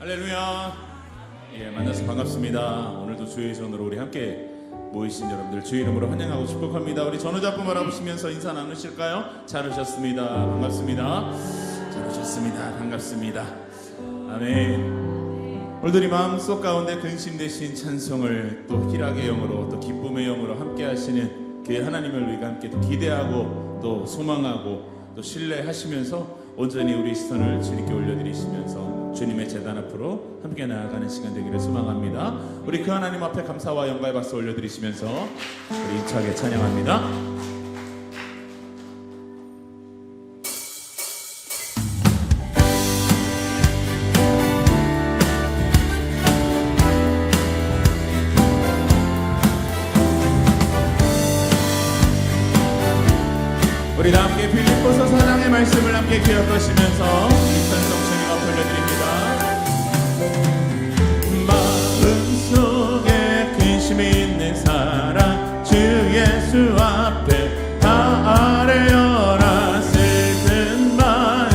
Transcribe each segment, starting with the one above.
할렐루야. 만나서 반갑습니다. 오늘도 주의 손으로 우리 함께 모이신 여러분들 주의 이름으로 환영하고 축복합니다. 우리 전우자분 바라보시면서 인사 나누실까요? 잘 오셨습니다. 반갑습니다. 잘 오셨습니다. 반갑습니다. 아멘. 오늘도 우리 마음속 가운데 근심 대신 찬송을 또 희락의 영으로 또 기쁨의 영으로 함께 하시는 그 하나님을 우리가 함께 또 기대하고 또 소망하고 또 신뢰하시면서 온전히 우리 시선을 주님께 올려드리시면서 주님의 제단 앞으로 함께 나아가는 시간 되기를 소망합니다. 우리 그 하나님 앞에 감사와 영광의 박수 올려드리시면서 우리 힘차게 찬양합니다. 우리 다 함께 빌립보서 4장의 말씀을 함께 기억하시면서 이 찬송 주님 앞에 올려드립니다. 마음속에 근심이 있는 사람 주 예수 앞에 다 아뢰어라. 슬픈 마음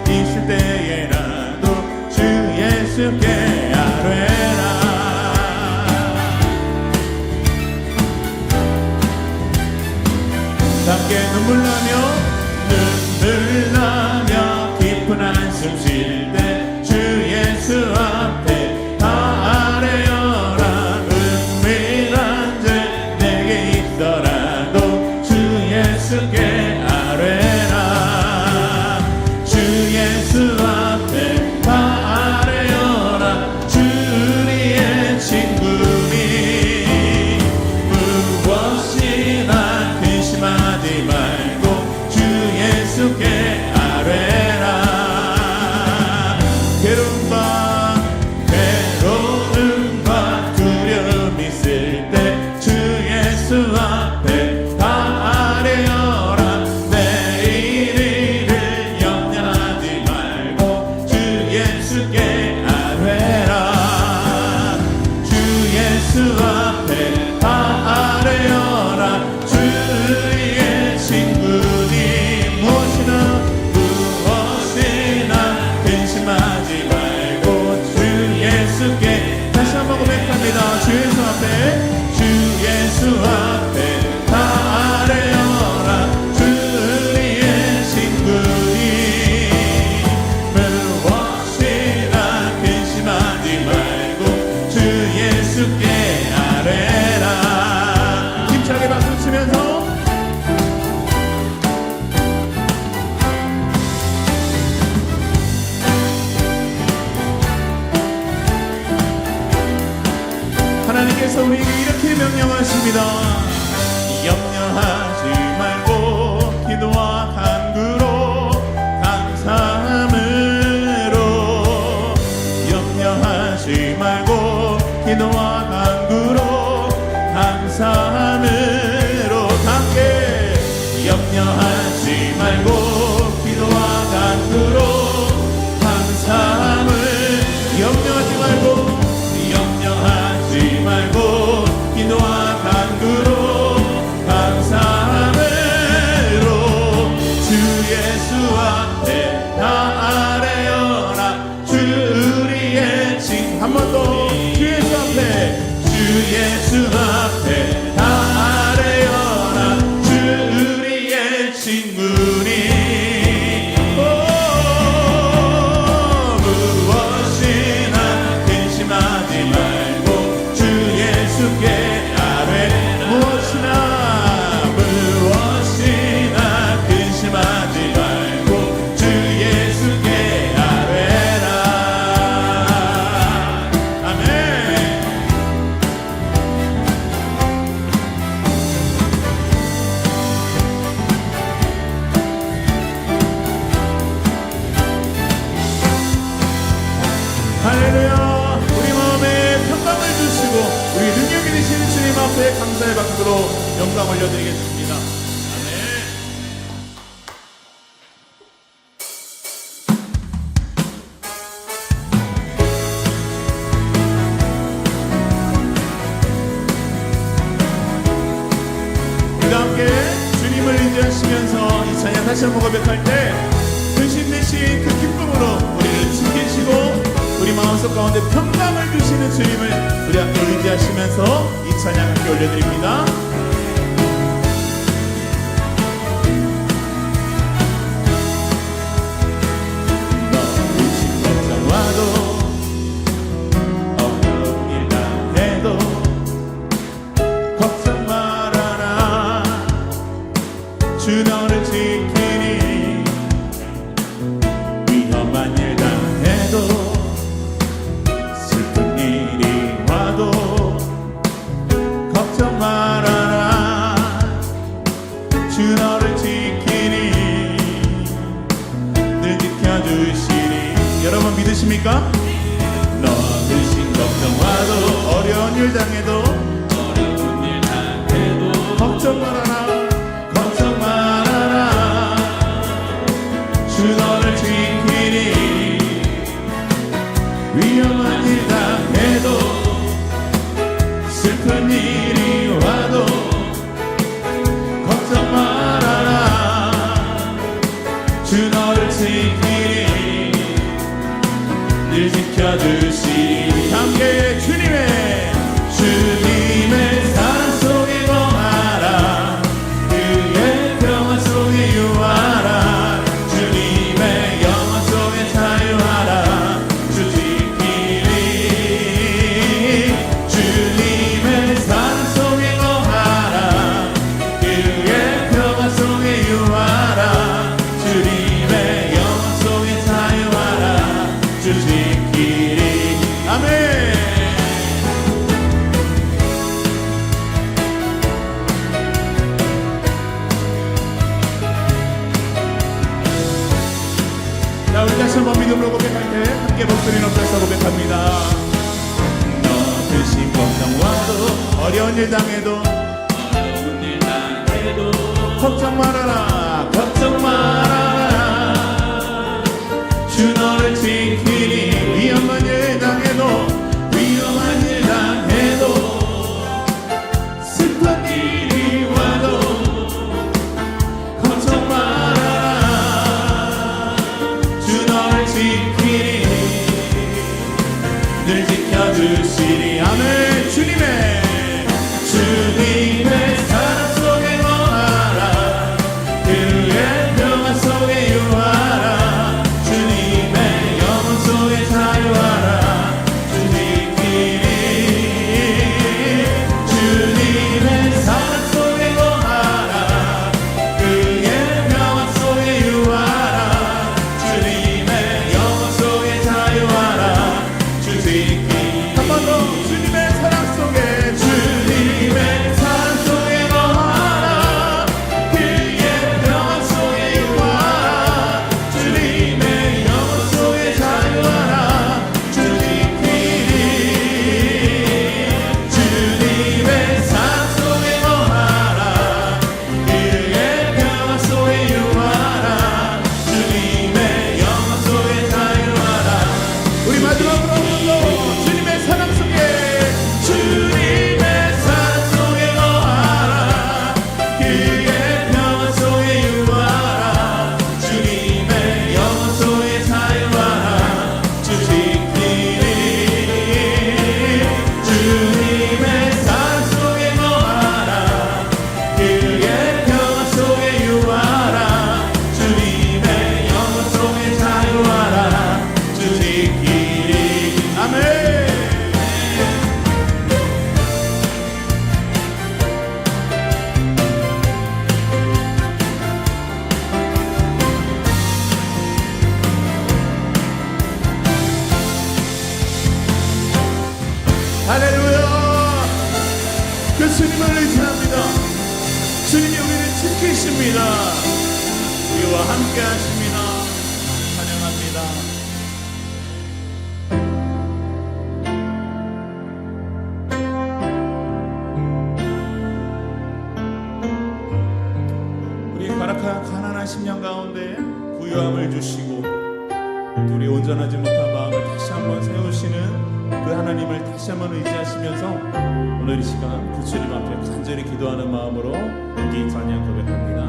있을 때에라도 주 예수께 아뢰라. 함께 눈물 나며 깊은 한숨 쉴 때 주 예수 앞에 다 아뢰어라. 은밀한 죄 내게 있더라도 주 예수께 아뢰라. 주 예수 앞에 다 아뢰어라. 주 우리의 친구니 무엇이나 근심하지 말고 주 예수께 아뢰라. 괴로움과 두려움 있을 때 주 예수 앞에 다 아뢰어라. 내일을 염려하지 말고 주 예수께 아뢰라. 주 예수 앞에 다 아뢰어라. 주의 친구니 무엇이나 근심하지 말고 주 예수께 다시 한번 고백합니다. 주 예수 앞에 주 예수 앞에 다 아뢰어라. 주의 친구니 무엇이나 근심하지 말고 주 예수께 아뢰라. 힘차게 박수 치면서 하나님께서 우리에게 이렇게 명령하십니다. 염려하지 말고 기도와 간구로 감사함으로. 염려하지 말고 기도와 간구로 감사함으로. 함께 염려하지 말고 기도와 간구로 감사함을. 염려하지 말고 기도와 간구로 감사함으로. 주 예수 앞에 다 아뢰어라. 주 우리의 친. 한 번 더. 주 예수 앞에 주 예수 앞에 다 아뢰어라. 주 우리의 친구니 무엇이나 근심하지 말고 주 예수께 무엇이나 근심하지 말고 주 예수께 아뢰라. 아멘. 할렐루야. 우리 마음에 평강을 주시고 우리 능력이 되시는 주님 앞에 감사의 박수로 영광 올려드리겠습니다. 아멘. 우리 함께 주님을 의지하시면서 이 찬양 다시 한번 고백할 때 근심 대신 그 기쁨으로 우리를 숨기시고 우리 마음 마음속 가운데 평강을 주시는 주님을 우리 함께 의지하시면서 이 찬양 함께 올려드립니다. 너무 걱정와도 어려운 일 당해도 걱정 말아라. 주 너를 지키니 위험한 일 당해도 슬픈 일이 와도 걱정 말아라. 주 너를 지키니 늘 지켜주시니. 여러분 믿으십니까? 너드신 걱정 와도 어려운 일 당해도 걱정 말아라. 걱정 말아라. 주 너를 지키니 위험한 일 당해도 슬픈 일이 와도 걱정 말아라. 주 너를 지키니 늘 지켜주시니. 함께 주님의 사랑 속에 거하라. 그의 평화 속에 유하라. 주님의 영원 속에 자유하라. 주 지키리. 주님의 사랑 속에 거하라. 그의 평화 속에 유하라. 주님의 영원 속에 자유하라. 주 지키리. 아멘. 자, 우리 다시 한번 믿음으로 고백할 때 함께 목소리 높여서 고백합니다. 너드신 걱정 와도 어려운 일 당해도 걱정 말아라. 걱정 말아라. 주 너를 지키니 위험한 일 당해도 슬픈 일이 와도 걱정 말아라. 주 너를 지키니 늘 지켜주시니. 아멘. 주님의 사랑 속에 거하라. 그의 평화 속에 유하라. 주님의 영혼 속에 자유하라. 주 지키니. 주님의 사랑 속에 거하라. 그의 평화 속에 유하라. 주님의 영혼 속에 자유하라. 주 지키니. 한 번 더. 주님의 사랑 속에 거하라. 그의 평화 속에 유하라. 주님의 영혼 속에 자유하라. 주 지키니. 주님의 사랑 속에 거하라. 그의 평화 속에 유하라. 주님의 영혼 속에 자유하라. 우리 마지막으로 주님의 사랑 속에 거하라. 그의 평화 속에 유하라. 주님의 영혼 속에 자유하라. 주 지키니. 주님의 사랑 속에 거하라. 그의 평화 속에 유하라. 주님의 영혼 속에 자유하라. 주 지키니. 아멘. 할렐루야. 그 주님을 의지합니다. 주님이 우리를 지키십니다. 우리와 함께 하십니다. 찬양합니다. 우리 가락한 가난한 10년 가운데 부유함을 주시고 또 우리 온전하지 못한 마음을 다시 한번 세우시는 그 하나님을 다시 한번 의지하시면서 오늘 이 시간 그 주님 앞에 간절히 기도하는 마음으로 이 찬양 고백합니다.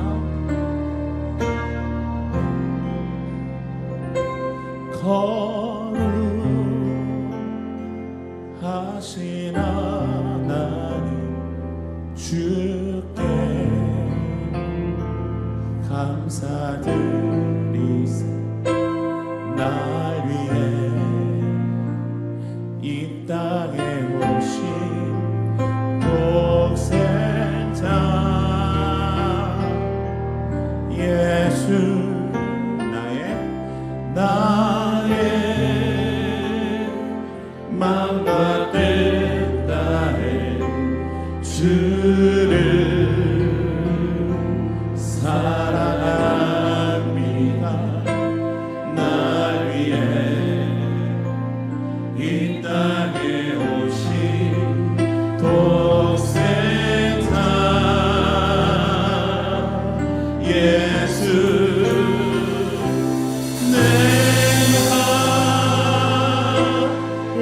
거룩 행하신 하나님 주께 감사드리세. 날 위해 이 땅에 오신 독생자 예수, 나의 마음과 뜻 다해 주를 사랑합니다. 날 위해 이 땅에 오신 독생자 예수,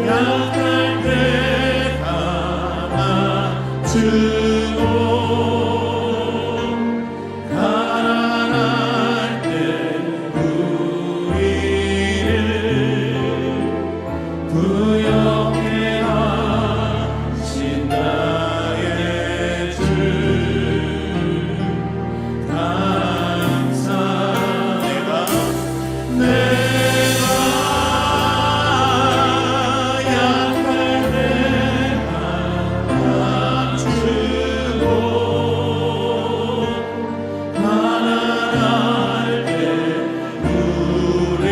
약할 때 감아주고 가난할 때 우리를 부여케 하신 나의 주 감사. 내가 약할 때 감아주고 가난할 때 우리를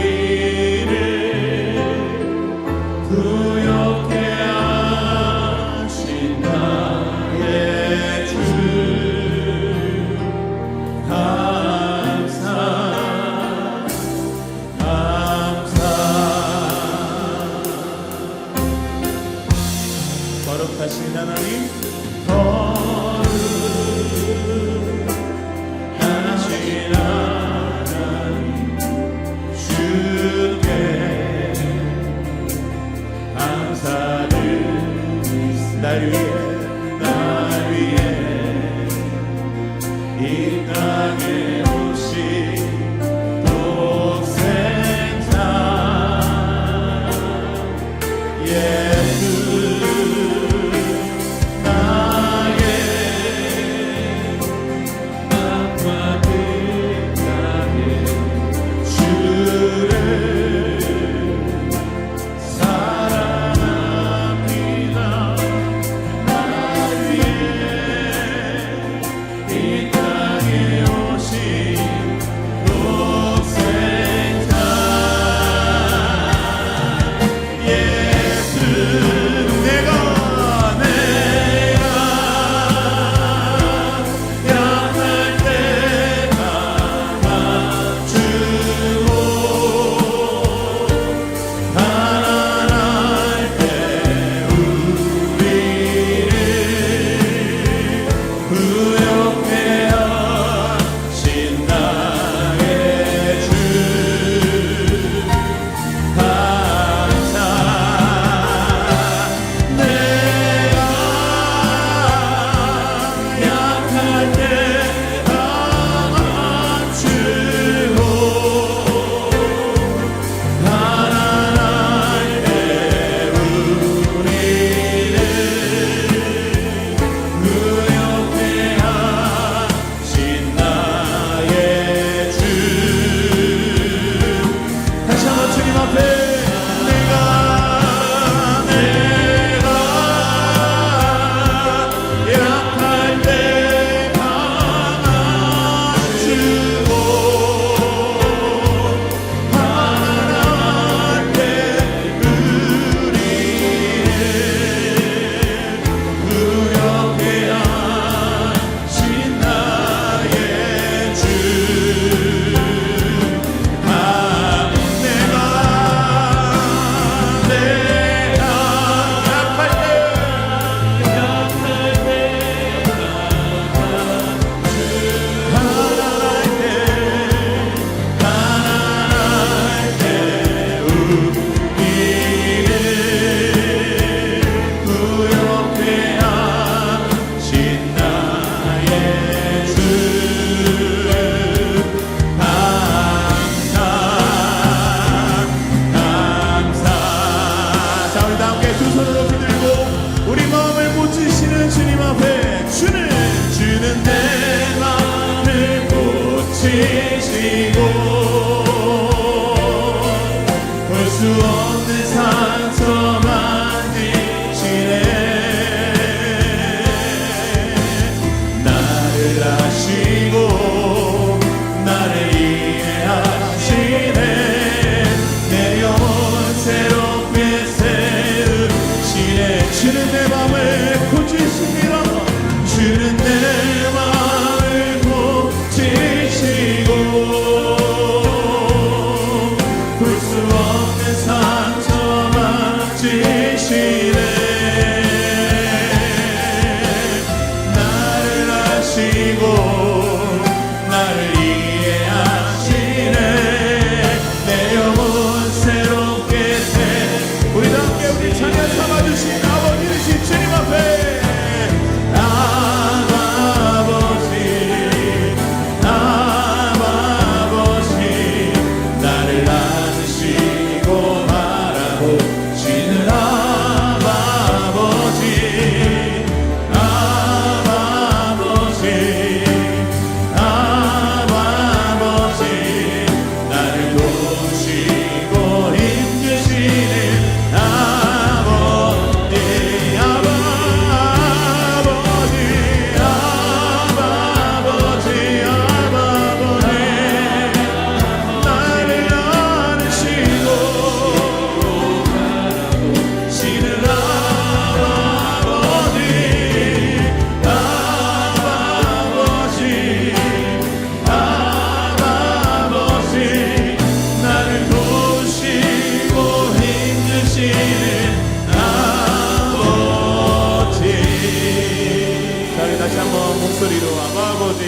부여케 하신 나의 주 감사. 거룩하신 하나님, 거룩하신 하나님 주께 감사드리세. 날 위해 이 땅에 오신 독생자 예수, 나의 마음과 뜻 다해 주를 사랑합니다. 날 수 없는 상처 만지시네. 나를 아시고 나를 이해하시네. 내 영혼 새롭게 세우시네. 주는 내 맘을 고치십니다. 주는 내 맘을 고치시고 볼 수 없는 상처 만지시네. 나를 아시고 나를 이해하시네. 내 영혼 새롭게 새. 우리 함께 우리 찬양 삼아주신 아버지 되신 주님 앞에 목소리로 아버지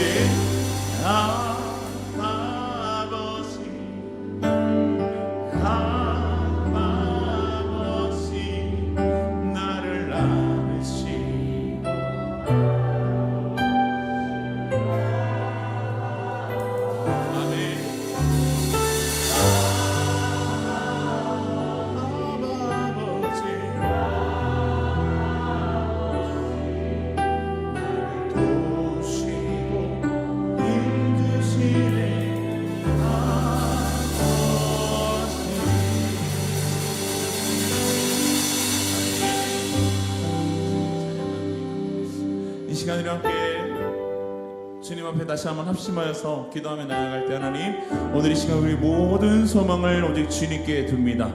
아버지 나를 안으시고 아멘. 이 시간에 함께 주님 앞에 다시 한번 합심하여서 기도하며 나아갈 때 하나님, 오늘 이 시간 우리 모든 소망을 오직 주님께 둡니다.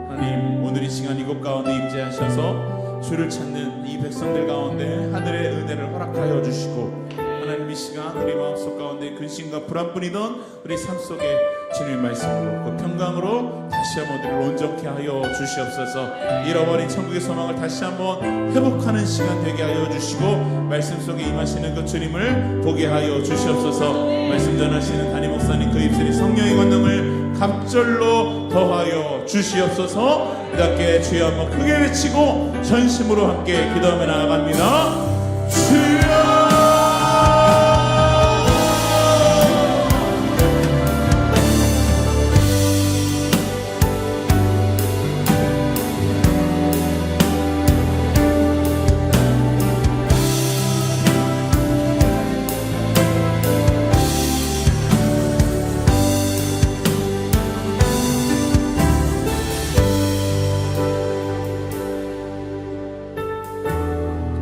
하나님, 오늘 이 시간 이곳 가운데 임재하셔서 주를 찾는 이 백성들 가운데 하늘의 은혜를 허락하여 주시고, 하나님 이 시간 우리 마음속 가운데 근심과 불안뿐이던 우리 삶 속에 주님의 말씀으로 그 평강으로 다시 한번 우리를 온전케 하여 주시옵소서. 잃어버린 천국의 소망을 다시 한번 회복하는 시간 되게 하여 주시고, 말씀 속에 임하시는 그 주님을 보게 하여 주시옵소서. 말씀 전하시는 담임 목사님 그 입술이 성령의 권능을 갑절로 더하여 주시옵소서. 이렇게 주여 한번 크게 외치고 전심으로 함께 기도하며 나아갑니다. 주여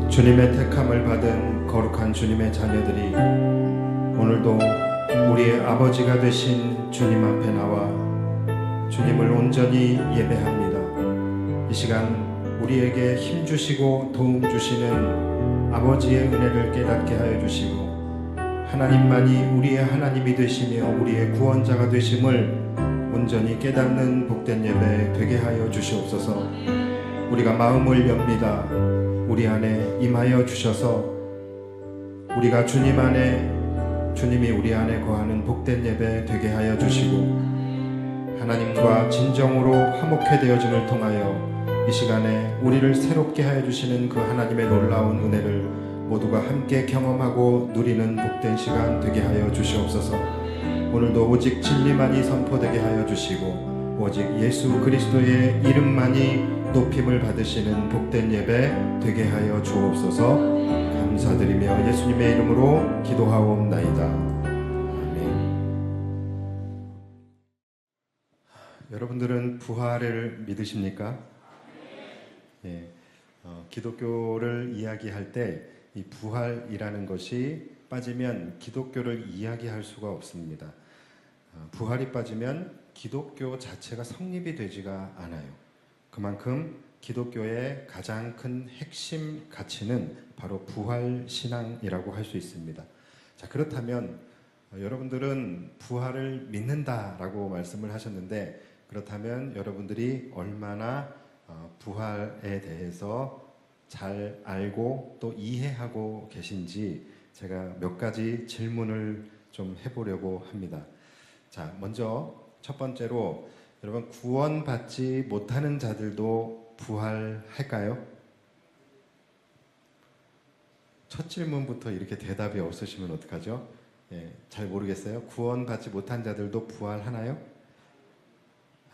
주님의 택함을 받은 거룩한 주님의 자녀들이 오늘도 우리의 아버지가 되신 주님 앞에 나와 주님을 온전히 예배합니다. 이 시간 우리에게 힘 주시고 도움 주시는 아버지의 은혜를 깨닫게 하여 주시고, 하나님만이 우리의 하나님이 되시며 우리의 구원자가 되심을 온전히 깨닫는 복된 예배 되게 하여 주시옵소서. 우리가 마음을 엽니다. 우리 안에 임하여 주셔서 우리가 주님 안에, 주님이 우리 안에 거하는 복된 예배 되게 하여 주시고, 하나님과 진정으로 화목해 되어짐을 통하여 이 시간에 우리를 새롭게 하여 주시는 그 하나님의 놀라운 은혜를 모두가 함께 경험하고 누리는 복된 시간 되게 하여 주시옵소서. 오늘도 오직 진리만이 선포되게 하여 주시고, 오직 예수 그리스도의 이름만이 높임을 받으시는 복된 예배 되게 하여 주옵소서. 감사드리며 예수님의 이름으로 기도하옵나이다. 아멘. 여러분들은 부활을 믿으십니까? 예, 기독교를 이야기할 때 이 부활이라는 것이 빠지면 기독교를 이야기할 수가 없습니다. 부활이 빠지면 기독교 자체가 성립이 되지가 않아요. 그만큼 기독교의 가장 큰 핵심 가치는 바로 부활 신앙이라고 할 수 있습니다. 자, 그렇다면 여러분들은 부활을 믿는다라고 말씀을 하셨는데, 그렇다면 여러분들이 얼마나 부활에 대해서 잘 알고 또 이해하고 계신지 제가 몇 가지 질문을 좀 해보려고 합니다. 자, 먼저 첫 번째로 여러분, 구원받지 못하는 자들도 부활할까요? 첫 질문부터 이렇게 대답이 없으시면 어떡하죠? 예, 잘 모르겠어요. 구원받지 못한 자들도 부활하나요?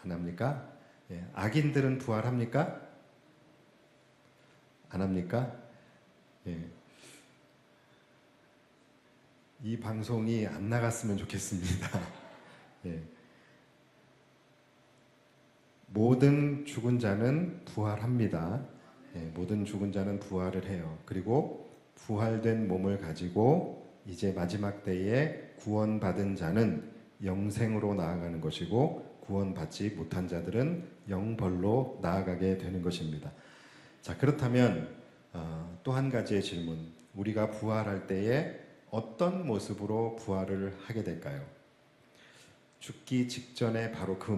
안 합니까? 예, 악인들은 부활합니까? 안 합니까? 예. 이 방송이 안 나갔으면 좋겠습니다. 예. 모든 죽은 자는 부활합니다. 예, 모든 죽은 자는 부활을 해요. 그리고 부활된 몸을 가지고 이제 마지막 때에 구원받은 자는 영생으로 나아가는 것이고, 구원받지 못한 자들은 영벌로 나아가게 되는 것입니다. 자, 그렇다면 또 한 가지의 질문, 우리가 부활할 때에 어떤 모습으로 부활을 하게 될까요? 죽기 직전에 바로 그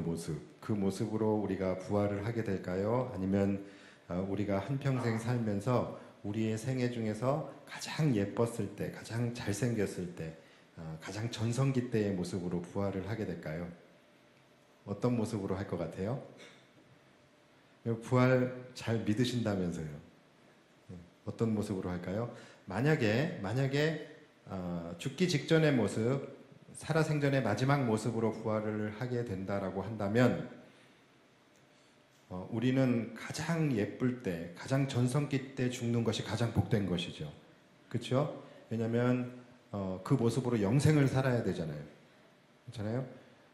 모습으로 우리가 부활을 하게 될까요? 아니면 우리가 한평생 살면서 우리의 생애 중에서 가장 예뻤을 때, 가장 잘생겼을 때, 가장 전성기 때의 모습으로 부활을 하게 될까요? 어떤 모습으로 할 것 같아요? 부활 잘 믿으신다면서요. 어떤 모습으로 할까요? 만약에 죽기 직전의 모습, 살아생전의 마지막 모습으로 부활을 하게 된다라고 한다면, 우리는 가장 예쁠 때, 가장 전성기 때 죽는 것이 가장 복된 것이죠. 그렇죠? 왜냐하면 그 모습으로 영생을 살아야 되잖아요. 그렇잖아요?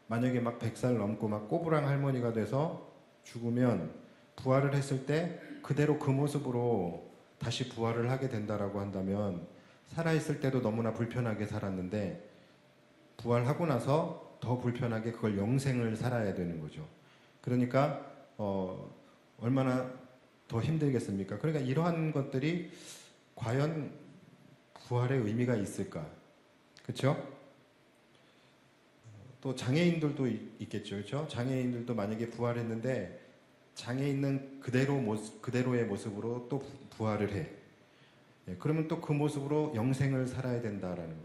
만약에 막 100살 넘고 막 꼬부랑 할머니가 돼서 죽으면 부활을 했을 때 그대로 그 모습으로 다시 부활을 하게 된다라고 한다면, 살아있을 때도 너무나 불편하게 살았는데 부활하고 나서 더 불편하게 그걸 영생을 살아야 되는 거죠. 그러니까 얼마나 더 힘들겠습니까? 그러니까 이러한 것들이 과연 부활의 의미가 있을까? 그렇죠? 또 장애인들도 있겠죠. 그렇죠? 장애인들도 만약에 부활했는데 장애인은 그대로의 모습으로 또 부활을 해. 예, 그러면 또 그 모습으로 영생을 살아야 된다라는 거.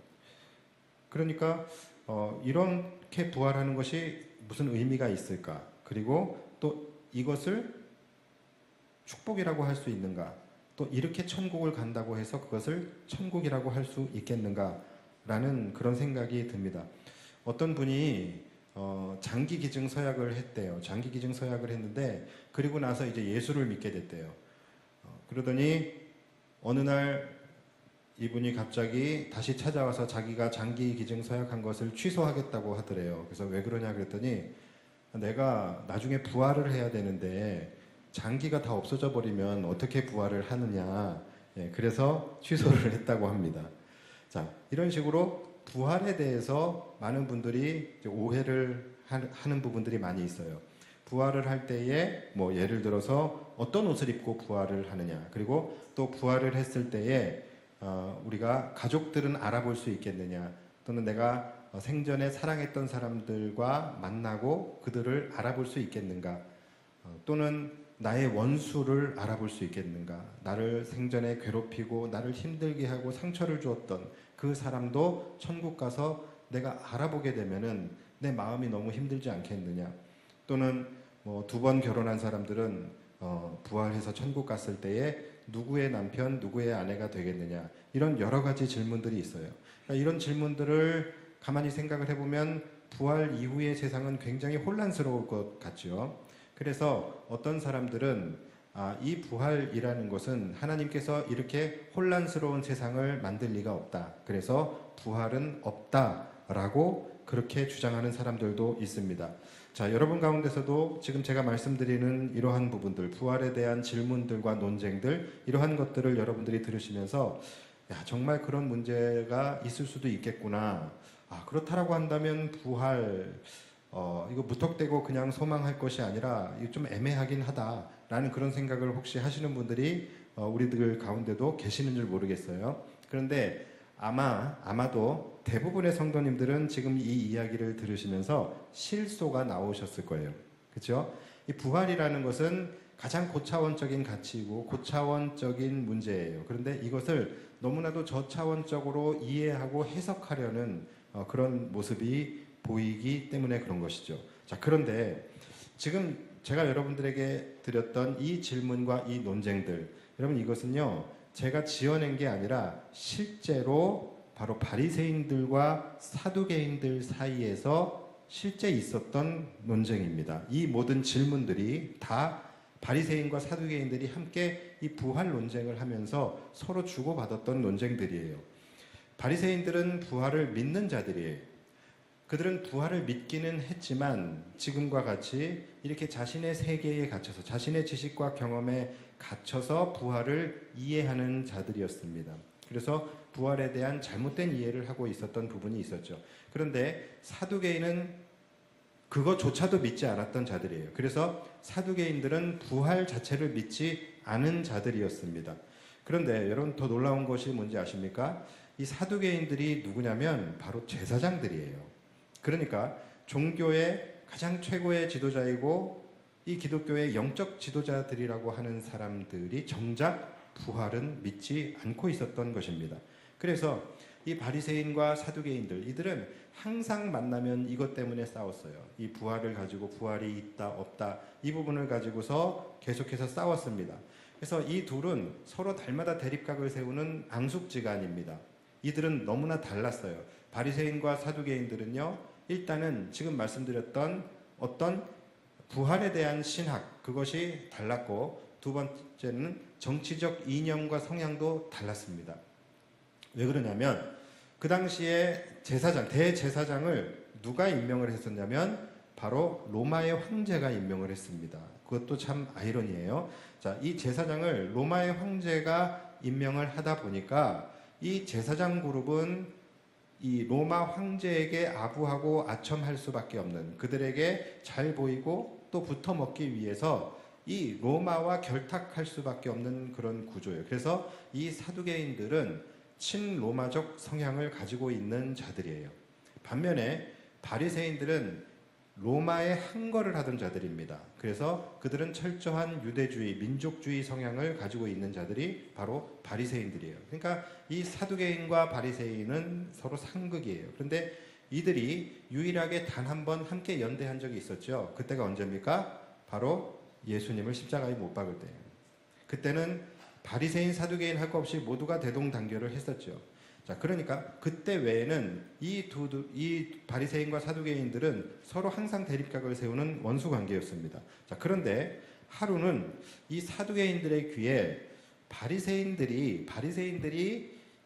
그러니까 이렇게 부활하는 것이 무슨 의미가 있을까? 그리고 또 이것을 축복이라고 할 수 있는가? 또 이렇게 천국을 간다고 해서 그것을 천국이라고 할 수 있겠는가라는 그런 생각이 듭니다. 어떤 분이 장기 기증 서약을 했대요. 장기 기증 서약을 했는데, 그리고 나서 이제 예수를 믿게 됐대요. 그러더니 어느 날 이분이 갑자기 다시 찾아와서 자기가 장기 기증 서약한 것을 취소하겠다고 하더래요. 그래서 왜 그러냐 그랬더니, 내가 나중에 부활을 해야 되는데 장기가 다 없어져 버리면 어떻게 부활을 하느냐. 예, 그래서 취소를 했다고 합니다. 자, 이런 식으로 부활에 대해서 많은 분들이 오해를 하는 부분들이 많이 있어요. 부활을 할 때에 뭐 예를 들어서 어떤 옷을 입고 부활을 하느냐, 그리고 또 부활을 했을 때에 우리가 가족들은 알아볼 수 있겠느냐, 또는 내가 생전에 사랑했던 사람들과 만나고 그들을 알아볼 수 있겠는가, 또는 나의 원수를 알아볼 수 있겠는가, 나를 생전에 괴롭히고 나를 힘들게 하고 상처를 주었던 그 사람도 천국 가서 내가 알아보게 되면은 내 마음이 너무 힘들지 않겠느냐, 또는 뭐 2번 결혼한 사람들은 부활해서 천국 갔을 때에 누구의 남편, 누구의 아내가 되겠느냐, 이런 여러 가지 질문들이 있어요. 그러니까 이런 질문들을 가만히 생각을 해보면 부활 이후의 세상은 굉장히 혼란스러울 것 같죠. 그래서 어떤 사람들은 이 부활이라는 것은 하나님께서 이렇게 혼란스러운 세상을 만들 리가 없다, 그래서 부활은 없다라고 그렇게 주장하는 사람들도 있습니다. 자, 여러분 가운데서도 지금 제가 말씀드리는 이러한 부분들, 부활에 대한 질문들과 논쟁들, 이러한 것들을 여러분들이 들으시면서 야, 정말 그런 문제가 있을 수도 있겠구나. 아, 그렇다라고 한다면 부활, 이거 무턱대고 그냥 소망할 것이 아니라 이거 좀 애매하긴 하다라는 그런 생각을 혹시 하시는 분들이 우리들 가운데도 계시는 줄 모르겠어요. 그런데 아마도 대부분의 성도님들은 지금 이 이야기를 들으시면서 실소가 나오셨을 거예요. 그렇죠? 이 부활이라는 것은 가장 고차원적인 가치이고 고차원적인 문제예요. 그런데 이것을 너무나도 저차원적으로 이해하고 해석하려는 그런 모습이 보이기 때문에 그런 것이죠. 자, 그런데 지금 제가 여러분들에게 드렸던 이 질문과 이 논쟁들, 여러분 이것은요, 제가 지어낸 게 아니라 실제로 바로 바리새인들과 사두개인들 사이에서 실제 있었던 논쟁입니다. 이 모든 질문들이 다 바리새인과 사두개인들이 함께 이 부활 논쟁을 하면서 서로 주고받았던 논쟁들이에요. 바리새인들은 부활을 믿는 자들이에요. 그들은 부활을 믿기는 했지만 지금과 같이 이렇게 자신의 세계에 갇혀서 자신의 지식과 경험에 갇혀서 부활을 이해하는 자들이었습니다. 그래서 부활에 대한 잘못된 이해를 하고 있었던 부분이 있었죠. 그런데 사두개인은 그것조차도 믿지 않았던 자들이에요. 그래서 사두개인들은 부활 자체를 믿지 않은 자들이었습니다. 그런데 여러분 더 놀라운 것이 뭔지 아십니까? 이 사두개인들이 누구냐면 바로 제사장들이에요. 그러니까 종교의 가장 최고의 지도자이고 이 기독교의 영적 지도자들이라고 하는 사람들이 정작 부활은 믿지 않고 있었던 것입니다. 그래서 이 바리새인과 사두개인들, 이들은 항상 만나면 이것 때문에 싸웠어요. 이 부활을 가지고 부활이 있다 없다 이 부분을 가지고서 계속해서 싸웠습니다. 그래서 이 둘은 서로 달마다 대립각을 세우는 앙숙지간입니다. 이들은 너무나 달랐어요. 바리새인과 사두개인들은요, 일단은 지금 말씀드렸던 어떤 부활에 대한 신학, 그것이 달랐고, 두 번째는 정치적 이념과 성향도 달랐습니다. 왜 그러냐면 그 당시에 대제사장을 누가 임명을 했었냐면 바로 로마의 황제가 임명을 했습니다. 그것도 참 아이러니해요. 자, 이 제사장을 로마의 황제가 임명을 하다 보니까 이 제사장 그룹은 이 로마 황제에게 아부하고 아첨할 수밖에 없는, 그들에게 잘 보이고 또 붙어 먹기 위해서 이 로마와 결탁할 수밖에 없는 그런 구조예요. 그래서 이 사두개인들은 친로마적 성향을 가지고 있는 자들이에요. 반면에 바리새인들은 로마에 항거를 하던 자들입니다. 그래서 그들은 철저한 유대주의, 민족주의 성향을 가지고 있는 자들이 바로 바리새인들이에요. 그러니까 이 사두개인과 바리새인은 서로 상극이에요. 그런데 이들이 유일하게 단 한 번 함께 연대한 적이 있었죠. 그때가 언제입니까? 바로 예수님을 십자가에 못 박을 때예요. 그때는 바리새인, 사두개인 할 것 없이 모두가 대동단결을 했었죠. 자, 그러니까 그때 외에는 이 바리새인과 사두개인들은 서로 항상 대립각을 세우는 원수 관계였습니다. 자, 그런데 하루는 이 사두개인들의 귀에 바리새인들이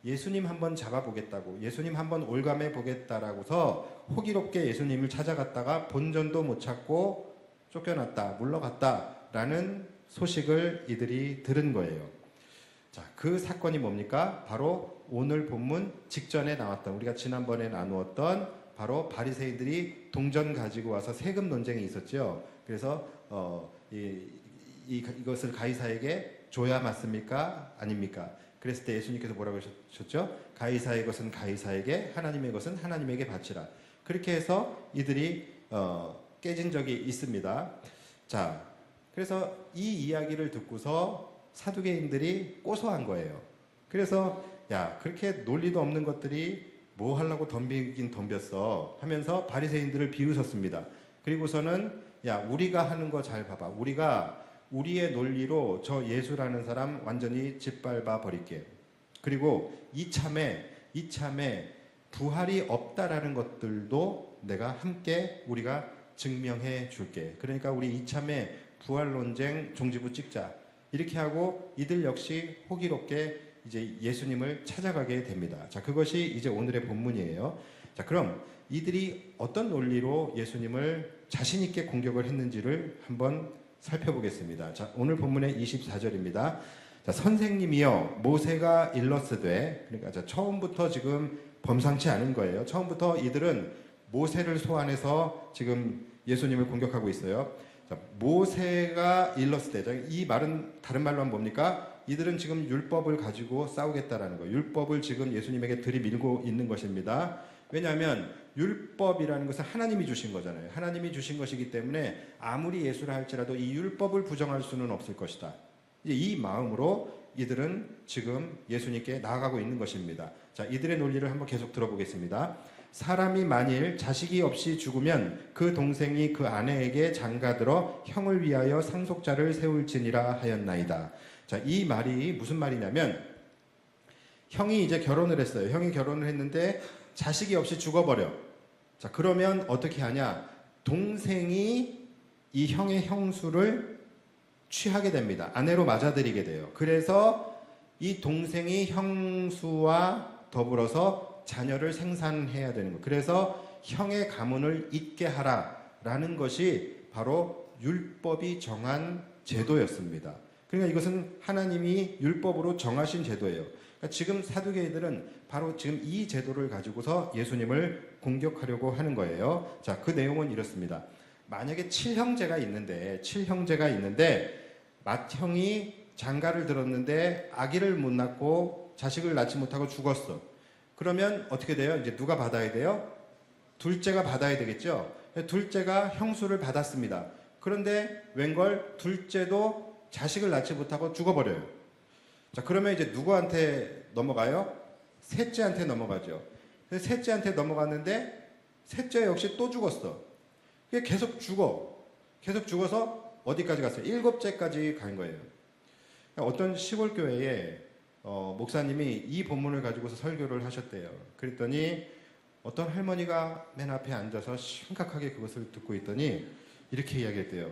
예수님 한번 잡아보겠다고, 예수님 한번 올감해 보겠다라고서 호기롭게 예수님을 찾아갔다가 본전도 못 찾고 쫓겨났다, 물러갔다라는 소식을 이들이 들은 거예요. 자, 그 사건이 뭡니까? 바로 오늘 본문 직전에 나왔던, 우리가 지난번에 나누었던 바로 바리새인들이 동전 가지고 와서 세금 논쟁이 있었죠. 그래서 이것을 가이사에게 줘야 맞습니까? 아닙니까? 그랬을 때 예수님께서 뭐라고 하셨죠? 가이사의 것은 가이사에게, 하나님의 것은 하나님에게 바치라. 그렇게 해서 이들이 깨진 적이 있습니다. 자, 그래서 이 이야기를 듣고서 사두개인들이 고소한 거예요. 그래서 야, 그렇게 논리도 없는 것들이 뭐 하려고 덤비긴 덤볐어 하면서 바리새인들을 비웃었습니다. 그리고서는 야, 우리가 하는 거 잘 봐봐. 우리가 우리의 논리로 저 예수라는 사람 완전히 짓밟아 버릴게. 그리고 이참에 부활이 없다라는 것들도 내가 함께 우리가 증명해 줄게. 그러니까 우리 이참에 부활 논쟁 종지부 찍자. 이렇게 하고 이들 역시 호기롭게 이제 예수님을 찾아가게 됩니다. 자, 그것이 이제 오늘의 본문이에요. 자, 그럼 이들이 어떤 논리로 예수님을 자신 있게 공격을 했는지를 한번 살펴보겠습니다. 자, 오늘 본문의 24절입니다. 자, 선생님이여 모세가 일러스되, 그러니까 자, 처음부터 지금 범상치 않은 거예요. 처음부터 이들은 모세를 소환해서 지금 예수님을 공격하고 있어요. 자, 모세가 일러스되, 이 말은 다른 말로 하면 뭡니까? 이들은 지금 율법을 가지고 싸우겠다라는 거예요. 율법을 지금 예수님에게 들이밀고 있는 것입니다. 왜냐하면 율법이라는 것은 하나님이 주신 거잖아요. 하나님이 주신 것이기 때문에 아무리 예수라 할지라도 이 율법을 부정할 수는 없을 것이다. 이제 이 마음으로 이들은 지금 예수님께 나아가고 있는 것입니다. 자, 이들의 논리를 한번 계속 들어보겠습니다. 사람이 만일 자식이 없이 죽으면 그 동생이 그 아내에게 장가들어 형을 위하여 상속자를 세울지니라 하였나이다. 자, 이 말이 무슨 말이냐면 형이 이제 결혼을 했어요. 형이 결혼을 했는데 자식이 없이 죽어버려. 자, 그러면 어떻게 하냐? 동생이 이 형의 형수를 취하게 됩니다. 아내로 맞아들이게 돼요. 그래서 이 동생이 형수와 더불어서 자녀를 생산해야 되는 거예요. 그래서 형의 가문을 잇게 하라라는 것이 바로 율법이 정한 제도였습니다. 그러니까 이것은 하나님이 율법으로 정하신 제도예요. 그러니까 지금 사두개인들은 바로 지금 이 제도를 가지고서 예수님을 공격하려고 하는 거예요. 자, 그 내용은 이렇습니다. 만약에 칠형제가 있는데 맏형이 장가를 들었는데 아기를 못 낳고 자식을 낳지 못하고 죽었어. 그러면 어떻게 돼요? 이제 누가 받아야 돼요? 둘째가 받아야 되겠죠? 둘째가 형수를 받았습니다. 그런데 웬걸 둘째도 자식을 낳지 못하고 죽어버려요. 자, 그러면 이제 누구한테 넘어가요? 셋째한테 넘어가죠. 셋째한테 넘어갔는데 셋째 역시 또 죽었어. 계속 죽어. 계속 죽어서 어디까지 갔어요? 7째까지 간 거예요. 어떤 시골교회에 목사님이 이 본문을 가지고서 설교를 하셨대요. 그랬더니 어떤 할머니가 맨 앞에 앉아서 심각하게 그것을 듣고 있더니 이렇게 이야기했대요.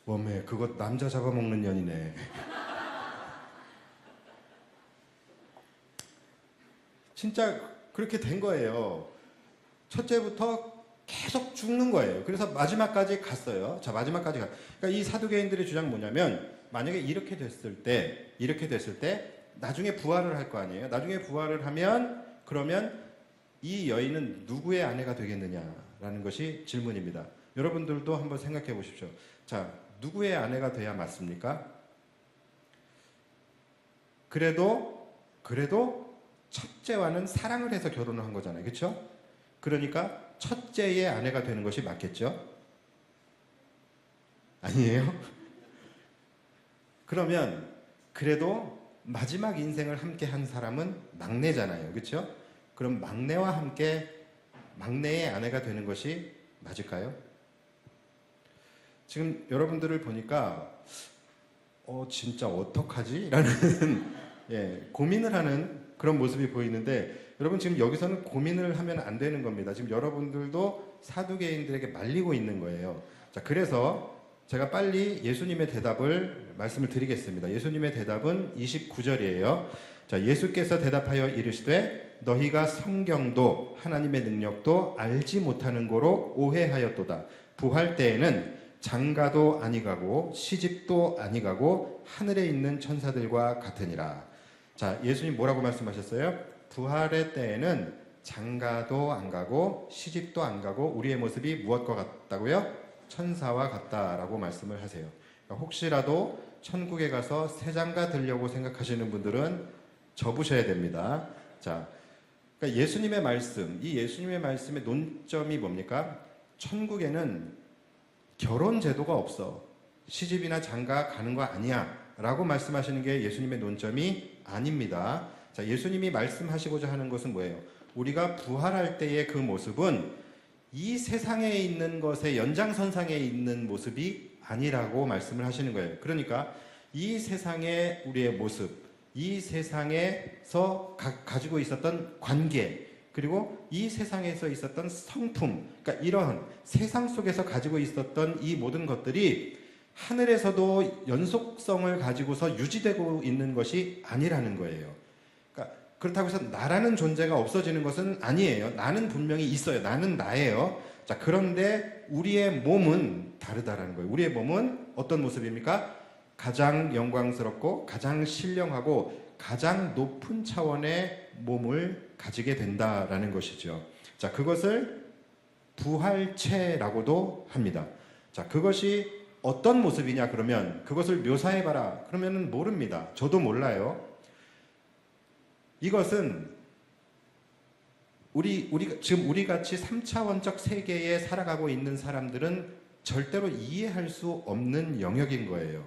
웜에 그것 남자 잡아먹는 년이네. 진짜 그렇게 된 거예요. 첫째부터 계속 죽는 거예요. 그래서 마지막까지 갔어요. 자, 마지막까지 그러니까 이 사두개인들의 주장은 뭐냐면 만약에 이렇게 됐을 때 나중에 부활을 할 거 아니에요. 나중에 부활을 하면 그러면 이 여인은 누구의 아내가 되겠느냐라는 것이 질문입니다. 여러분들도 한번 생각해 보십시오. 자, 누구의 아내가 돼야 맞습니까? 그래도 첫째와는 사랑을 해서 결혼을 한 거잖아요. 그렇죠? 그러니까 첫째의 아내가 되는 것이 맞겠죠? 아니에요? 그러면 그래도 마지막 인생을 함께 한 사람은 막내잖아요. 그렇죠? 그럼 막내와 함께 막내의 아내가 되는 것이 맞을까요? 지금 여러분들을 보니까 진짜 어떡하지? 라는 고민을 하는 그런 모습이 보이는데 여러분 지금 여기서는 고민을 하면 안 되는 겁니다. 지금 여러분들도 사두개인들에게 말리고 있는 거예요. 자, 그래서 제가 빨리 예수님의 대답을 말씀을 드리겠습니다. 예수님의 대답은 29절이에요. 자, 예수께서 대답하여 이르시되 너희가 성경도 하나님의 능력도 알지 못하는 거로 오해하였도다. 부활 때에는 장가도 아니가고 시집도 아니가고 하늘에 있는 천사들과 같으니라. 자, 예수님 뭐라고 말씀하셨어요? 부활의 때에는 장가도 안 가고 시집도 안 가고 우리의 모습이 무엇과 같다고요? 천사와 같다라고 말씀을 하세요. 그러니까 혹시라도 천국에 가서 새 장가 들려고 생각하시는 분들은 접으셔야 됩니다. 자, 그러니까 예수님의 말씀, 이 예수님의 말씀의 논점이 뭡니까? 천국에는 결혼 제도가 없어. 시집이나 장가 가는 거 아니야. 라고 말씀하시는 게 예수님의 논점이 아닙니다. 자, 예수님이 말씀하시고자 하는 것은 뭐예요? 우리가 부활할 때의 그 모습은 이 세상에 있는 것의 연장선상에 있는 모습이 아니라고 말씀을 하시는 거예요. 그러니까 이 세상의 우리의 모습, 이 세상에서 가지고 있었던 관계, 그리고 이 세상에서 있었던 성품, 그러니까 이런 세상 속에서 가지고 있었던 이 모든 것들이 하늘에서도 연속성을 가지고서 유지되고 있는 것이 아니라는 거예요. 그러니까 그렇다고 해서 나라는 존재가 없어지는 것은 아니에요. 나는 분명히 있어요. 나는 나예요. 자, 그런데 우리의 몸은 다르다라는 거예요. 우리의 몸은 어떤 모습입니까? 가장 영광스럽고 가장 신령하고 가장 높은 차원의 몸을 가지게 된다라는 것이죠. 자, 그것을 부활체라고도 합니다. 자, 그것이 어떤 모습이냐 그러면 그것을 묘사해봐라 그러면 모릅니다. 저도 몰라요. 이것은 지금 우리 같이 3차원적 세계에 살아가고 있는 사람들은 절대로 이해할 수 없는 영역인 거예요.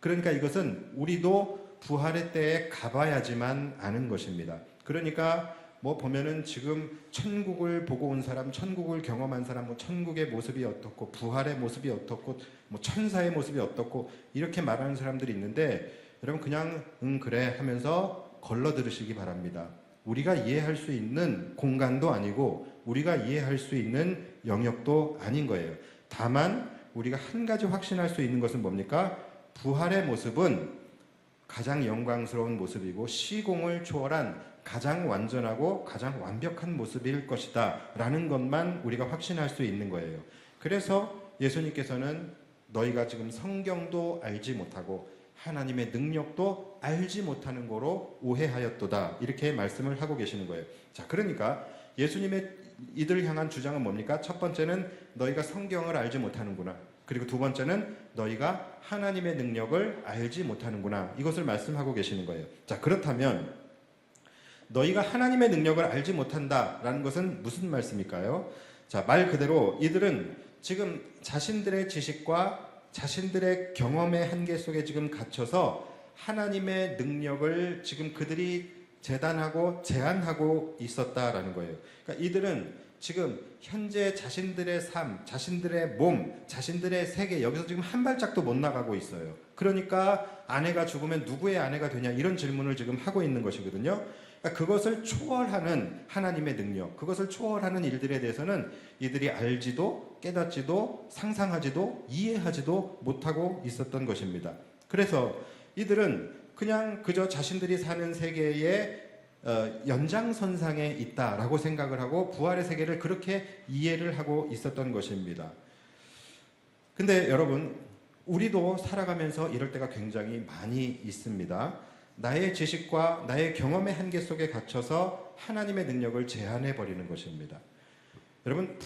그러니까 이것은 우리도 부활의 때에 가봐야지만 아는 것입니다. 그러니까 뭐 보면은 지금 천국을 보고 온 사람, 천국을 경험한 사람, 뭐 천국의 모습이 어떻고 부활의 모습이 어떻고 뭐 천사의 모습이 어떻고 이렇게 말하는 사람들이 있는데 여러분 그냥 그래 하면서 걸러 들으시기 바랍니다. 우리가 이해할 수 있는 공간도 아니고 우리가 이해할 수 있는 영역도 아닌 거예요. 다만 우리가 한 가지 확신할 수 있는 것은 뭡니까? 부활의 모습은 가장 영광스러운 모습이고 시공을 초월한 가장 완전하고 가장 완벽한 모습일 것이다 라는 것만 우리가 확신할 수 있는 거예요. 그래서 예수님께서는 너희가 지금 성경도 알지 못하고 하나님의 능력도 알지 못하는 거로 오해하였도다 이렇게 말씀을 하고 계시는 거예요. 자, 그러니까 예수님의 이들 향한 주장은 뭡니까? 첫 번째는 너희가 성경을 알지 못하는구나. 그리고 두 번째는 너희가 하나님의 능력을 알지 못하는구나. 이것을 말씀하고 계시는 거예요. 자, 그렇다면 너희가 하나님의 능력을 알지 못한다라는 것은 무슨 말씀일까요? 자, 말 그대로 이들은 지금 자신들의 지식과 자신들의 경험의 한계 속에 지금 갇혀서 하나님의 능력을 지금 그들이 재단하고 제한하고 있었다라는 거예요. 그러니까 이들은 지금 현재 자신들의 삶, 자신들의 몸, 자신들의 세계 여기서 지금 한 발짝도 못 나가고 있어요. 그러니까 아내가 죽으면 누구의 아내가 되냐 이런 질문을 지금 하고 있는 것이거든요. 그러니까 그것을 초월하는 하나님의 능력, 그것을 초월하는 일들에 대해서는 이들이 알지도 깨닫지도 상상하지도 이해하지도 못하고 있었던 것입니다. 그래서 이들은 그냥 그저 자신들이 사는 세계에 연장선상에 있다라고 생각을 하고 부활의 세계를 그렇게 이해를 하고 있었던 것입니다. 근데 여러분, 우리도 살아가면서 이럴 때가 굉장히 많이 있습니다. 나의 지식과 나의 경험의 한계 속에 갇혀서 하나님의 능력을 제한해 버리는 것입니다. 여러분,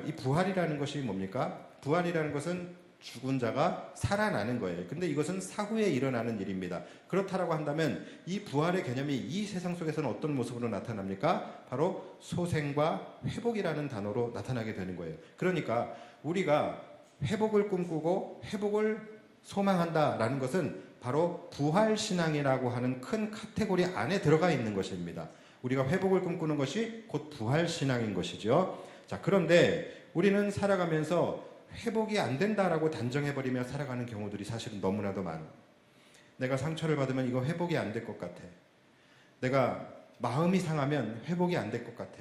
이 부활이라는 것이 뭡니까? 부활이라는 것은 죽은 자가 살아나는 거예요. 근데 이것은 사후에 일어나는 일입니다. 그렇다라고 한다면 이 부활의 개념이 이 세상 속에서는 어떤 모습으로 나타납니까? 바로 소생과 회복이라는 단어로 나타나게 되는 거예요. 그러니까 우리가 회복을 꿈꾸고 회복을 소망한다라는 것은 바로 부활신앙이라고 하는 큰 카테고리 안에 들어가 있는 것입니다. 우리가 회복을 꿈꾸는 것이 곧 부활신앙인 것이죠. 자, 그런데 우리는 살아가면서 회복이 안 된다라고 단정해버리며 살아가는 경우들이 사실은 너무나도 많아. 내가 상처를 받으면 이거 회복이 안 될 것 같아. 내가 마음이 상하면 회복이 안 될 것 같아.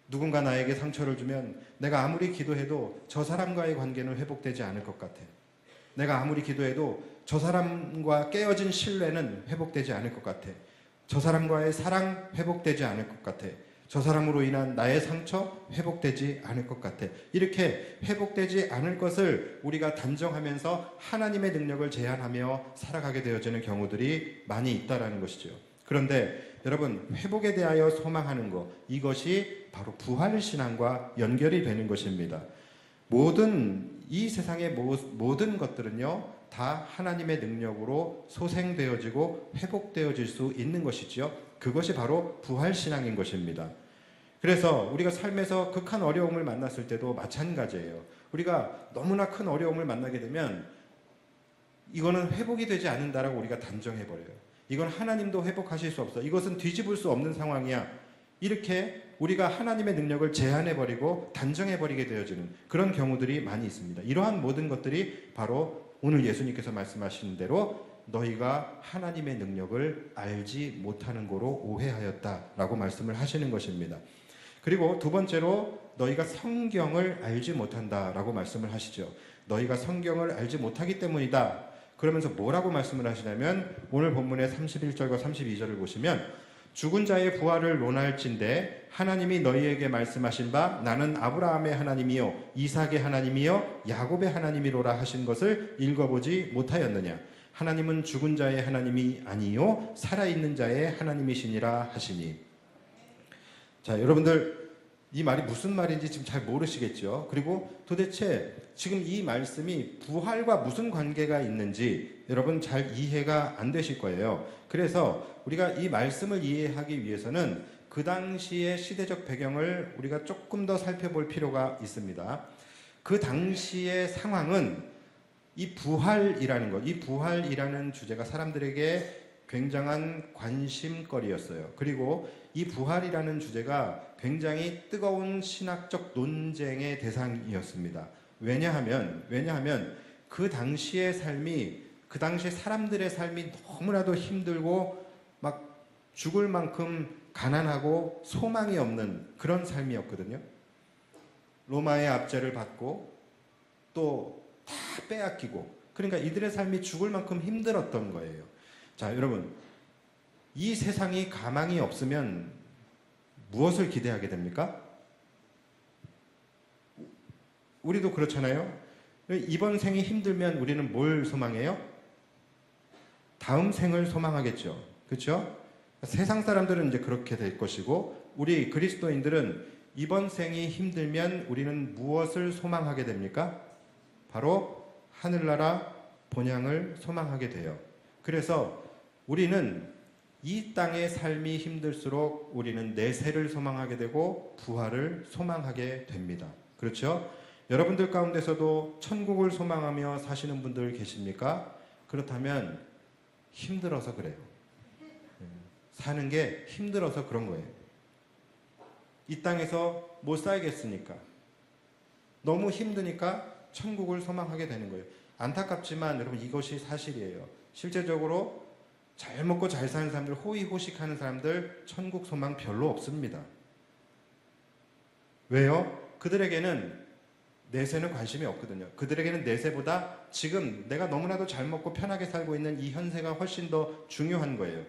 누군가 나에게 상처를 주면 내가 아무리 기도해도 저 사람과의 관계는 회복되지 않을 것 같아. 내가 아무리 기도해도 저 사람과 깨어진 신뢰는 회복되지 않을 것 같아. 저 사람과의 사랑 회복되지 않을 것 같아. 저 사람으로 인한 나의 상처 회복되지 않을 것 같아. 이렇게 회복되지 않을 것을 우리가 단정하면서 하나님의 능력을 제한하며 살아가게 되어지는 경우들이 많이 있다라는 것이죠. 그런데 여러분, 회복에 대하여 소망하는 것, 이것이 바로 부활신앙과 연결이 되는 것입니다. 이 세상의 모든 것들은요, 다 하나님의 능력으로 소생되어지고 회복되어질 수 있는 것이지요. 그것이 바로 부활신앙인 것입니다. 그래서 우리가 삶에서 극한 어려움을 만났을 때도 마찬가지예요. 우리가 너무나 큰 어려움을 만나게 되면 이거는 회복이 되지 않는다라고 우리가 단정해버려요. 이건 하나님도 회복하실 수 없어. 이것은 뒤집을 수 없는 상황이야. 이렇게 우리가 하나님의 능력을 제한해버리고 단정해버리게 되어지는 그런 경우들이 많이 있습니다. 이러한 모든 것들이 바로 오늘 예수님께서 말씀하신 대로 너희가 하나님의 능력을 알지 못하는 거로 오해하였다라고 말씀을 하시는 것입니다. 그리고 두 번째로 너희가 성경을 알지 못한다라고 말씀을 하시죠. 너희가 성경을 알지 못하기 때문이다. 그러면서 뭐라고 말씀을 하시냐면 오늘 본문의 31절과 32절을 보시면 죽은 자의 부활을 논할진대 하나님이 너희에게 말씀하신 바 나는 아브라함의 하나님이요 이삭의 하나님이요 야곱의 하나님이로라 하신 것을 읽어보지 못하였느냐. 하나님은 죽은 자의 하나님이 아니요 살아있는 자의 하나님이시니라 하시니. 자, 여러분들 이 말이 무슨 말인지 지금 잘 모르시겠죠. 그리고 도대체 지금 이 말씀이 부활과 무슨 관계가 있는지 여러분 잘 이해가 안 되실 거예요. 그래서 우리가 이 말씀을 이해하기 위해서는 그 당시의 시대적 배경을 우리가 조금 더 살펴볼 필요가 있습니다. 그 당시의 상황은 이 부활이라는 주제가 사람들에게 굉장한 관심거리였어요. 그리고 이 부활이라는 주제가 굉장히 뜨거운 신학적 논쟁의 대상이었습니다. 왜냐하면 그 당시의 삶이, 그 당시 사람들의 삶이 너무나도 힘들고 막 죽을 만큼 가난하고 소망이 없는 그런 삶이었거든요. 로마의 압제를 받고 또 다 빼앗기고, 그러니까 이들의 삶이 죽을 만큼 힘들었던 거예요. 자, 여러분, 이 세상이 가망이 없으면 무엇을 기대하게 됩니까? 우리도 그렇잖아요. 이번 생이 힘들면 우리는 뭘 소망해요? 다음 생을 소망하겠죠. 그렇죠? 세상 사람들은 이제 그렇게 될 것이고, 우리 그리스도인들은 이번 생이 힘들면 우리는 무엇을 소망하게 됩니까? 바로 하늘나라 본향을 소망하게 돼요. 그래서 우리는 이 땅의 삶이 힘들수록 우리는 내세를 소망하게 되고 부활을 소망하게 됩니다. 그렇죠? 여러분들 가운데서도 천국을 소망하며 사시는 분들 계십니까? 그렇다면 힘들어서 그래요. 사는 게 힘들어서 그런 거예요. 이 땅에서 못 살겠으니까, 너무 힘드니까 천국을 소망하게 되는 거예요. 안타깝지만 여러분, 이것이 사실이에요. 실제적으로 잘 먹고 잘 사는 사람들, 호의호식하는 사람들 천국 소망 별로 없습니다. 왜요? 그들에게는 내세는 관심이 없거든요. 그들에게는 내세보다 지금 내가 너무나도 잘 먹고 편하게 살고 있는 이 현세가 훨씬 더 중요한 거예요.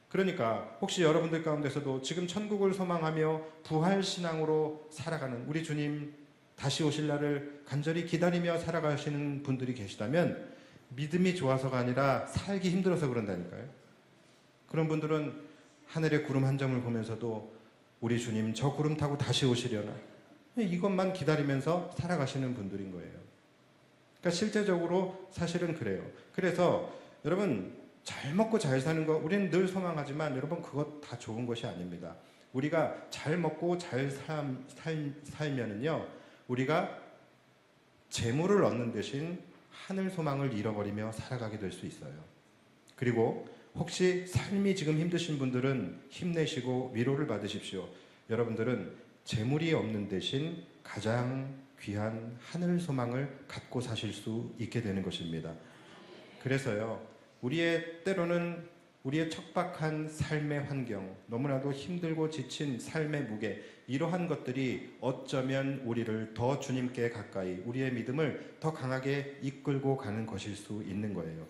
그러니까 혹시 여러분들 가운데서도 지금 천국을 소망하며 부활신앙으로 살아가는 우리 주님 다시 오실 날을 간절히 기다리며 살아가시는 분들이 계시다면 믿음이 좋아서가 아니라 살기 힘들어서 그런다니까요. 그런 분들은 하늘의 구름 한 점을 보면서도 우리 주님 저 구름 타고 다시 오시려나, 이것만 기다리면서 살아가시는 분들인 거예요. 그러니까 실제적으로 사실은 그래요. 그래서 여러분, 잘 먹고 잘 사는 거 우리는 늘 소망하지만 여러분, 그것 다 좋은 것이 아닙니다. 우리가 잘 먹고 잘 살면은요, 우리가 재물을 얻는 대신 하늘 소망을 잃어버리며 살아가게 될 수 있어요. 그리고 혹시 삶이 지금 힘드신 분들은 힘내시고 위로를 받으십시오. 여러분들은 재물이 없는 대신 가장 귀한 하늘 소망을 갖고 사실 수 있게 되는 것입니다. 그래서요, 때로는 우리의 척박한 삶의 환경, 너무나도 힘들고 지친 삶의 무게, 이러한 것들이 어쩌면 우리를 더 주님께 가까이, 우리의 믿음을 더 강하게 이끌고 가는 것일 수 있는 거예요.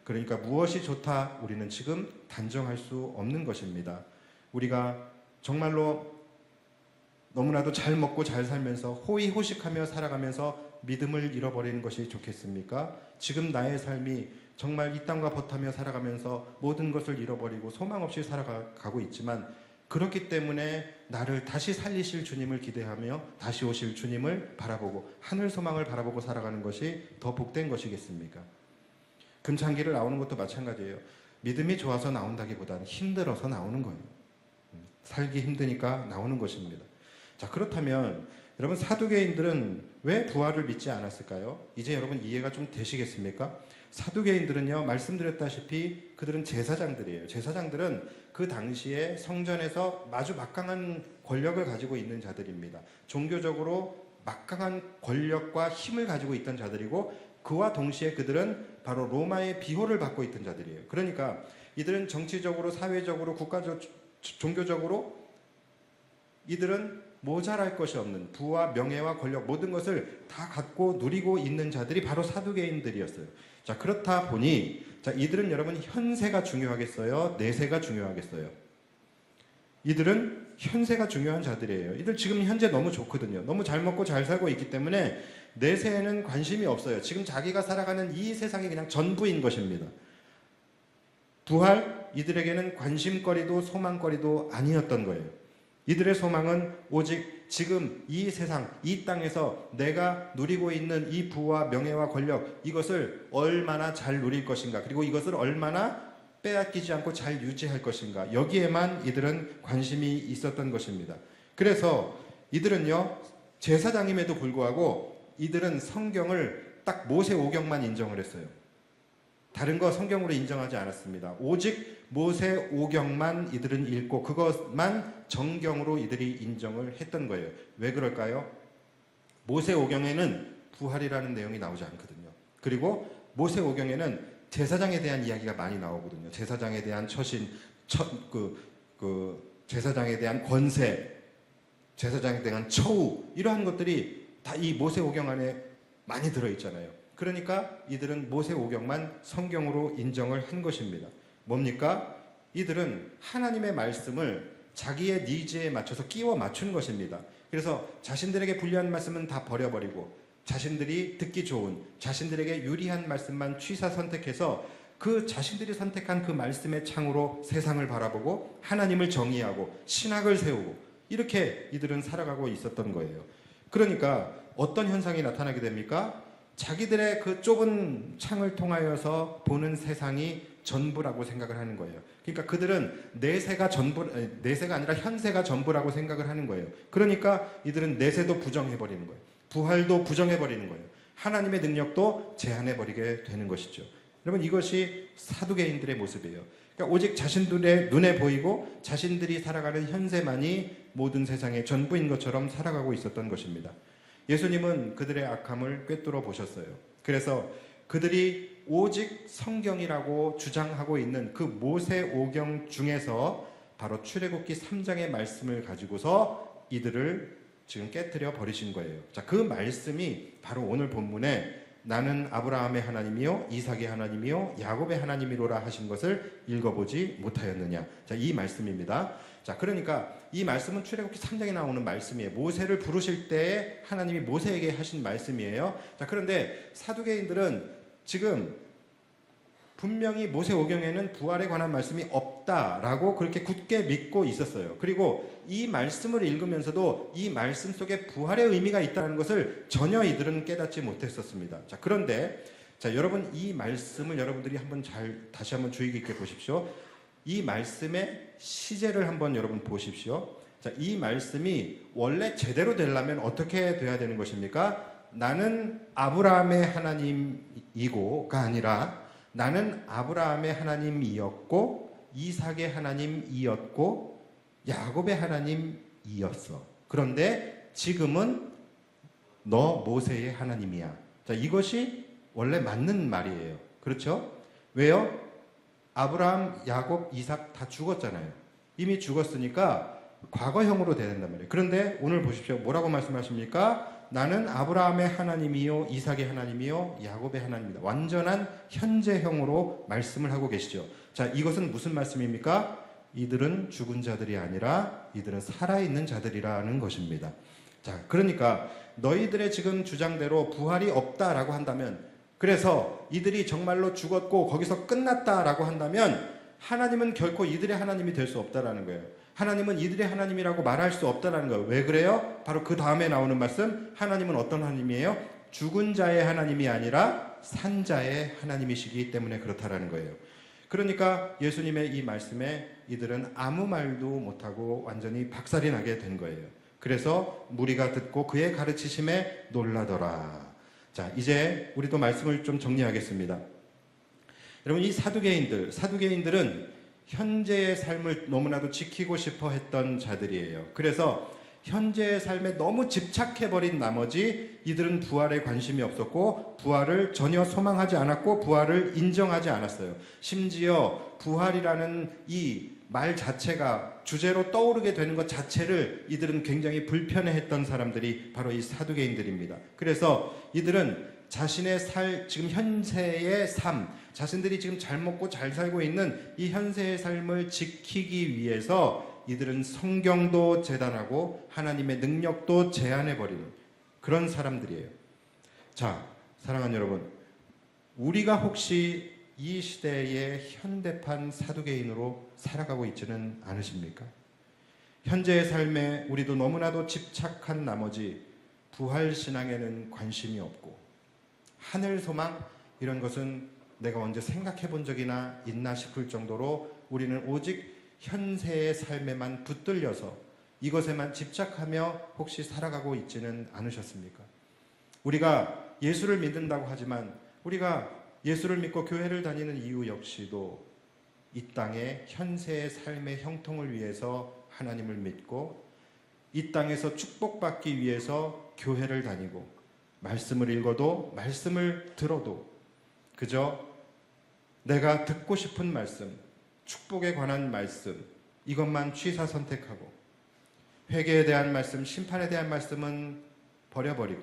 그러니까 무엇이 좋다, 우리는 지금 단정할 수 없는 것입니다. 우리가 정말로 너무나도 잘 먹고 잘 살면서 호의호식하며 살아가면서 믿음을 잃어버리는 것이 좋겠습니까? 지금 나의 삶이 정말 이 땅과 버타며 살아가면서 모든 것을 잃어버리고 소망 없이 살아가고 있지만, 그렇기 때문에 나를 다시 살리실 주님을 기대하며 다시 오실 주님을 바라보고 하늘 소망을 바라보고 살아가는 것이 더 복된 것이겠습니까? 금창기를 나오는 것도 마찬가지예요. 믿음이 좋아서 나온다기보다는 힘들어서 나오는 거예요. 살기 힘드니까 나오는 것입니다. 자, 그렇다면 여러분, 사두개인들은 왜 부활을 믿지 않았을까요? 이제 여러분 이해가 좀 되시겠습니까? 사두개인들은요, 말씀드렸다시피 그들은 제사장들이에요. 제사장들은 그 당시에 성전에서 아주 막강한 권력을 가지고 있는 자들입니다. 종교적으로 막강한 권력과 힘을 가지고 있던 자들이고, 그와 동시에 그들은 바로 로마의 비호를 받고 있던 자들이에요. 그러니까 이들은 정치적으로, 사회적으로, 국가적, 종교적으로 이들은 모자랄 것이 없는 부와 명예와 권력, 모든 것을 다 갖고 누리고 있는 자들이 바로 사두개인들이었어요. 자, 그렇다 보니, 자, 이들은 여러분 현세가 중요하겠어요? 내세가 중요하겠어요? 이들은 현세가 중요한 자들이에요. 이들 지금 현재 너무 좋거든요. 너무 잘 먹고 잘 살고 있기 때문에 내세에는 관심이 없어요. 지금 자기가 살아가는 이 세상이 그냥 전부인 것입니다. 부활, 이들에게는 관심거리도 소망거리도 아니었던 거예요. 이들의 소망은 오직 지금 이 세상, 이 땅에서 내가 누리고 있는 이 부와 명예와 권력, 이것을 얼마나 잘 누릴 것인가, 그리고 이것을 얼마나 빼앗기지 않고 잘 유지할 것인가, 여기에만 이들은 관심이 있었던 것입니다. 그래서 이들은요, 제사장임에도 불구하고 이들은 성경을 딱 모세 오경만 인정을 했어요. 다른 거 성경으로 인정하지 않았습니다. 오직 모세 오경만 이들은 읽고 그것만 정경으로 이들이 인정을 했던 거예요. 왜 그럴까요? 모세 오경에는 부활이라는 내용이 나오지 않거든요. 그리고 모세 오경에는 제사장에 대한 이야기가 많이 나오거든요. 제사장에 대한 처신, 제사장에 대한 권세, 제사장에 대한 처우, 이러한 것들이 다 이 모세 오경 안에 많이 들어있잖아요. 그러니까 이들은 모세 오경만 성경으로 인정을 한 것입니다. 뭡니까? 이들은 하나님의 말씀을 자기의 니즈에 맞춰서 끼워 맞춘 것입니다. 그래서 자신들에게 불리한 말씀은 다 버려버리고 자신들이 듣기 좋은, 자신들에게 유리한 말씀만 취사 선택해서 그 자신들이 선택한 그 말씀의 창으로 세상을 바라보고 하나님을 정의하고 신학을 세우고 이렇게 이들은 살아가고 있었던 거예요. 그러니까 어떤 현상이 나타나게 됩니까? 자기들의 그 좁은 창을 통하여서 보는 세상이 전부라고 생각을 하는 거예요. 그러니까 그들은 내세가 아니라 현세가 전부라고 생각을 하는 거예요. 그러니까 이들은 내세도 부정해버리는 거예요. 부활도 부정해버리는 거예요. 하나님의 능력도 제한해버리게 되는 것이죠. 여러분, 이것이 사두개인들의 모습이에요. 그러니까 오직 자신들의 눈에 보이고 자신들이 살아가는 현세만이 모든 세상의 전부인 것처럼 살아가고 있었던 것입니다. 예수님은 그들의 악함을 꿰뚫어 보셨어요. 그래서 그들이 오직 성경이라고 주장하고 있는 그 모세 오경 중에서 바로 출애굽기 3장의 말씀을 가지고서 이들을 지금 깨뜨려 버리신 거예요. 자, 그 말씀이 바로 오늘 본문에 나는 아브라함의 하나님이요 이삭의 하나님이요 야곱의 하나님이로라 하신 것을 읽어보지 못하였느냐. 자, 이 말씀입니다. 자, 그러니까 이 말씀은 출애굽기 3장에 나오는 말씀이에요. 모세를 부르실 때 하나님이 모세에게 하신 말씀이에요. 자, 그런데 사두개인들은 지금 분명히 모세 오경에는 부활에 관한 말씀이 없다라고 그렇게 굳게 믿고 있었어요. 그리고 이 말씀을 읽으면서도 이 말씀 속에 부활의 의미가 있다는 것을 전혀 이들은 깨닫지 못했었습니다. 자, 그런데 자, 여러분, 이 말씀을 여러분들이 다시 한번 주의 깊게 보십시오. 이 말씀의 시제를 한번 여러분 보십시오. 자, 이 말씀이 원래 제대로 되려면 어떻게 돼야 되는 것입니까? 나는 아브라함의 하나님이고가 아니라 나는 아브라함의 하나님이었고 이삭의 하나님이었고 야곱의 하나님이었어. 그런데 지금은 너 모세의 하나님이야. 자, 이것이 원래 맞는 말이에요. 그렇죠? 왜요? 아브라함, 야곱, 이삭 다 죽었잖아요. 이미 죽었으니까 과거형으로 돼야 된단 말이에요. 그런데 오늘 보십시오. 뭐라고 말씀하십니까? 나는 아브라함의 하나님이요 이삭의 하나님이요 야곱의 하나님이다. 완전한 현재형으로 말씀을 하고 계시죠. 자, 이것은 무슨 말씀입니까? 이들은 죽은 자들이 아니라 이들은 살아있는 자들이라는 것입니다. 자, 그러니까 너희들의 지금 주장대로 부활이 없다라고 한다면, 그래서 이들이 정말로 죽었고 거기서 끝났다라고 한다면 하나님은 결코 이들의 하나님이 될 수 없다라는 거예요. 하나님은 이들의 하나님이라고 말할 수 없다라는 거예요. 왜 그래요? 바로 그 다음에 나오는 말씀, 하나님은 어떤 하나님이에요? 죽은 자의 하나님이 아니라 산 자의 하나님이시기 때문에 그렇다라는 거예요. 그러니까 예수님의 이 말씀에 이들은 아무 말도 못하고 완전히 박살이 나게 된 거예요. 그래서 무리가 듣고 그의 가르치심에 놀라더라. 자, 이제 우리도 말씀을 좀 정리하겠습니다. 여러분, 이 사두개인들은 현재의 삶을 너무나도 지키고 싶어 했던 자들이에요. 그래서 현재의 삶에 너무 집착해버린 나머지 이들은 부활에 관심이 없었고 부활을 전혀 소망하지 않았고 부활을 인정하지 않았어요. 심지어 부활이라는 이 말 자체가 주제로 떠오르게 되는 것 자체를 이들은 굉장히 불편해했던 사람들이 바로 이 사두개인들입니다. 그래서 이들은 자신의 지금 현세의 삶, 자신들이 지금 잘 먹고 잘 살고 있는 이 현세의 삶을 지키기 위해서 이들은 성경도 재단하고 하나님의 능력도 제한해버리는 그런 사람들이에요. 자, 사랑하는 여러분, 우리가 혹시 이 시대의 현대판 사두개인으로 살아가고 있지는 않으십니까? 현재의 삶에 우리도 너무나도 집착한 나머지 부활신앙에는 관심이 없고 하늘 소망 이런 것은 내가 언제 생각해 본 적이나 있나 싶을 정도로 우리는 오직 현세의 삶에만 붙들려서 이것에만 집착하며 혹시 살아가고 있지는 않으셨습니까? 우리가 예수를 믿는다고 하지만 우리가 예수를 믿고 교회를 다니는 이유 역시도 이 땅의 현세의 삶의 형통을 위해서 하나님을 믿고 이 땅에서 축복받기 위해서 교회를 다니고 말씀을 읽어도 말씀을 들어도 그저 내가 듣고 싶은 말씀, 축복에 관한 말씀 이것만 취사 선택하고 회개에 대한 말씀, 심판에 대한 말씀은 버려버리고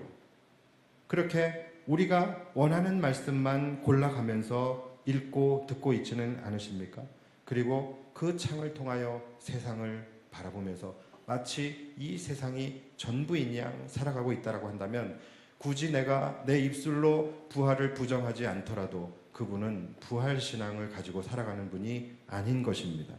그렇게 우리가 원하는 말씀만 골라가면서 읽고 듣고 있지는 않으십니까? 그리고 그 창을 통하여 세상을 바라보면서 마치 이 세상이 전부인 양 살아가고 있다고 한다면 굳이 내가 내 입술로 부활을 부정하지 않더라도 그분은 부활신앙을 가지고 살아가는 분이 아닌 것입니다.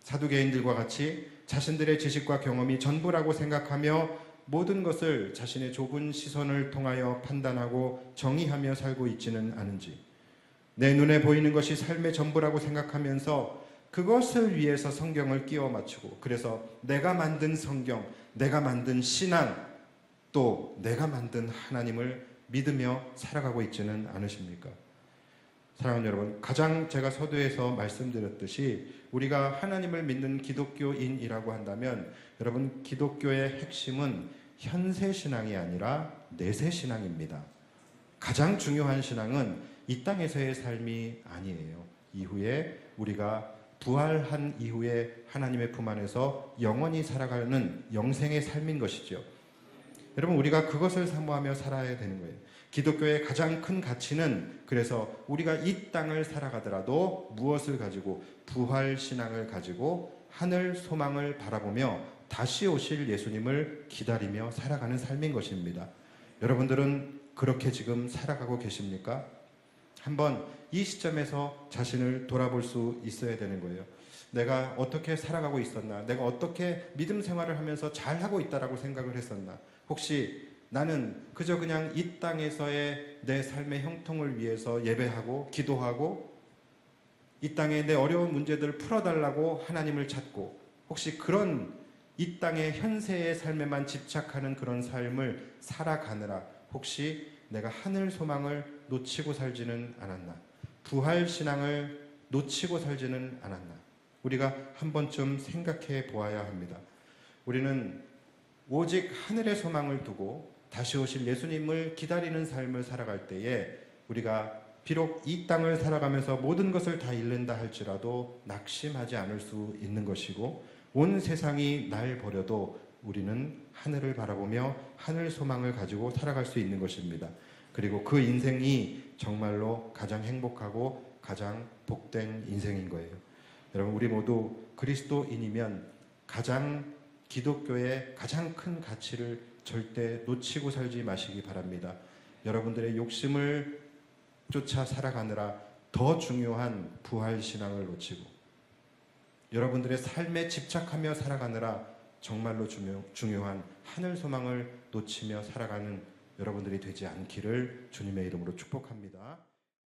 사두개인들과 같이 자신들의 지식과 경험이 전부라고 생각하며 모든 것을 자신의 좁은 시선을 통하여 판단하고 정의하며 살고 있지는 않은지 내 눈에 보이는 것이 삶의 전부라고 생각하면서 그것을 위해서 성경을 끼워 맞추고 그래서 내가 만든 성경, 내가 만든 신앙 또 내가 만든 하나님을 믿으며 살아가고 있지는 않으십니까? 사랑하는 여러분, 가장 제가 서두에서 말씀드렸듯이 우리가 하나님을 믿는 기독교인이라고 한다면 여러분 기독교의 핵심은 현세 신앙이 아니라 내세 신앙입니다. 가장 중요한 신앙은 이 땅에서의 삶이 아니에요. 이후에 우리가 부활한 이후에 하나님의 품 안에서 영원히 살아가는 영생의 삶인 것이죠. 여러분 우리가 그것을 사모하며 살아야 되는 거예요. 기독교의 가장 큰 가치는 그래서 우리가 이 땅을 살아가더라도 무엇을 가지고 부활신앙을 가지고 하늘 소망을 바라보며 다시 오실 예수님을 기다리며 살아가는 삶인 것입니다. 여러분들은 그렇게 지금 살아가고 계십니까? 한번 이 시점에서 자신을 돌아볼 수 있어야 되는 거예요. 내가 어떻게 살아가고 있었나? 내가 어떻게 믿음 생활을 하면서 잘하고 있다라고 생각을 했었나? 혹시 나는 그저 그냥 이 땅에서의 내 삶의 형통을 위해서 예배하고 기도하고 이 땅의 내 어려운 문제들을 풀어달라고 하나님을 찾고 혹시 그런 이 땅의 현세의 삶에만 집착하는 그런 삶을 살아가느라 혹시 내가 하늘 소망을 놓치고 살지는 않았나? 부활 신앙을 놓치고 살지는 않았나? 우리가 한 번쯤 생각해 보아야 합니다. 우리는 오직 하늘의 소망을 두고 다시 오실 예수님을 기다리는 삶을 살아갈 때에 우리가 비록 이 땅을 살아가면서 모든 것을 다 잃는다 할지라도 낙심하지 않을 수 있는 것이고 온 세상이 날 버려도 우리는 하늘을 바라보며 하늘 소망을 가지고 살아갈 수 있는 것입니다. 그리고 그 인생이 정말로 가장 행복하고 가장 복된 인생인 거예요. 여러분 우리 모두 그리스도인이면 가장 기독교의 가장 큰 가치를 절대 놓치고 살지 마시기 바랍니다. 여러분들의 욕심을 쫓아 살아가느라 더 중요한 부활신앙을 놓치고 여러분들의 삶에 집착하며 살아가느라 정말로 중요한 하늘 소망을 놓치며 살아가는 여러분들이 되지 않기를 주님의 이름으로 축복합니다.